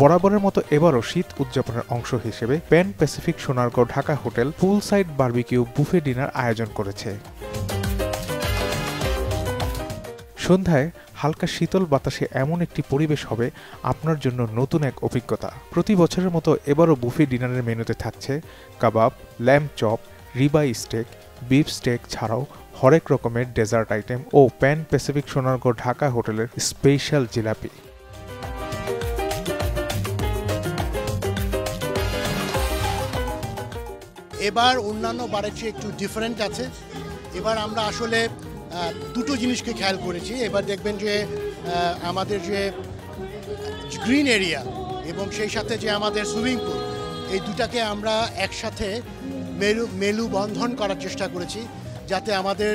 বরাবরের মতো এবারও শীত উদযাপনের অংশ হিসেবে pan Pacific Sonargaon Dhaka hotel পুল সাইড বারবিকিউ বুফে ডিনার আয়োজন করেছে। সন্ধ্যায় হালকা শীতল বাতাসে এমন একটি পরিবেশ হবে আপনার জন্য নতুন এক অভিজ্ঞতা। প্রতি বছরের মতো এবারও বুফে ডিনারের মেনুতে থাকছে কাবাব, lamb chop, rib eye steak, beef steak ছাড়াও হরেক রকমের ডেজার্ট আইটেম ও প্যান প্যাসিফিক সোনারগাঁও ঢাকা হোটেলের স্পেশাল জিলাপি। এবার অন্যান্য বারের চেয়ে একটু ডিফারেন্ট আছে। এবার আমরা আসলে দুটো জিনিসকে খেয়াল করেছি। এবার দেখবেন যে আমাদের যে গ্রিন এরিয়া এবং সেই সাথে যে আমাদের সুইমিং পুল, এই দুটাকে আমরা একসাথে মেলু বন্ধন করার চেষ্টা করেছি, যাতে আমাদের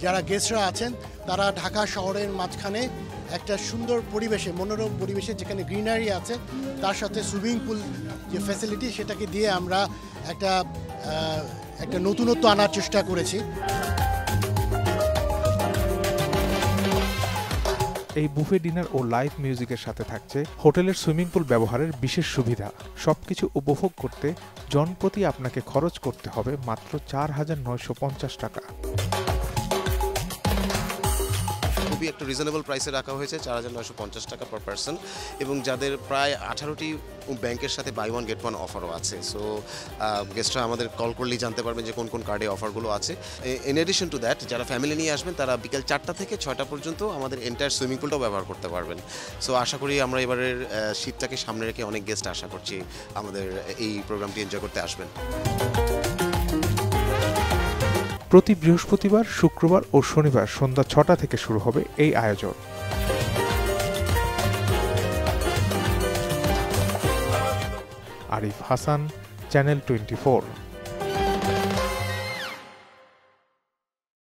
যারা গেস্টরা আছেন তারা ঢাকা শহরের মাঝখানে একটা সুন্দর পরিবেশে, মনোরম পরিবেশে যেখানে গ্রিনারি আছে তার সাথে সুইমিং পুল যে ফ্যাসিলিটি সেটাকে দিয়ে আমরা একটা নতুনত্ব আনার চেষ্টা করেছি। এই বুফে ডিনার ও লাইভ মিউজিকের সাথে থাকছে হোটেলের সুইমিং পুল ব্যবহারের বিশেষ সুবিধা। সবকিছু উপভোগ করতে জনপ্রতি আপনাকে খরচ করতে হবে মাত্র ৪,৯৫০ টাকা। খুবই একটা রিজনেবল প্রাইসে রাখা হয়েছে, ৪,৯৫০ টাকা পার পারসন, এবং যাদের প্রায় 18টি ব্যাংকের সাথে বাই ওয়ান গেট ওয়ান অফারও আছে। সো গেস্টরা আমাদের কল করলেই জানতে পারবেন যে কোন কোন কার্ডে অফারগুলো আছে। ইন এডিশন টু দ্যাট, যারা ফ্যামিলি নিয়ে আসবেন তারা বিকেল 4টা থেকে 6টা পর্যন্ত আমাদের এন্টায়ার সুইমিং পুলটাও ব্যবহার করতে পারবেন। সো আশা করি আমরা এবারের শীতটাকে সামনে রেখে অনেক গেস্ট আশা করছি আমাদের এই প্রোগ্রামটি এনজয় করতে আসবেন। প্রতি বৃহস্পতিবার, শুক্রবার ও শনিবার সন্ধ্যা 6টা থেকে শুরু হবে এই আয়োজন। আরিফ হাসান, চ্যানেল 24।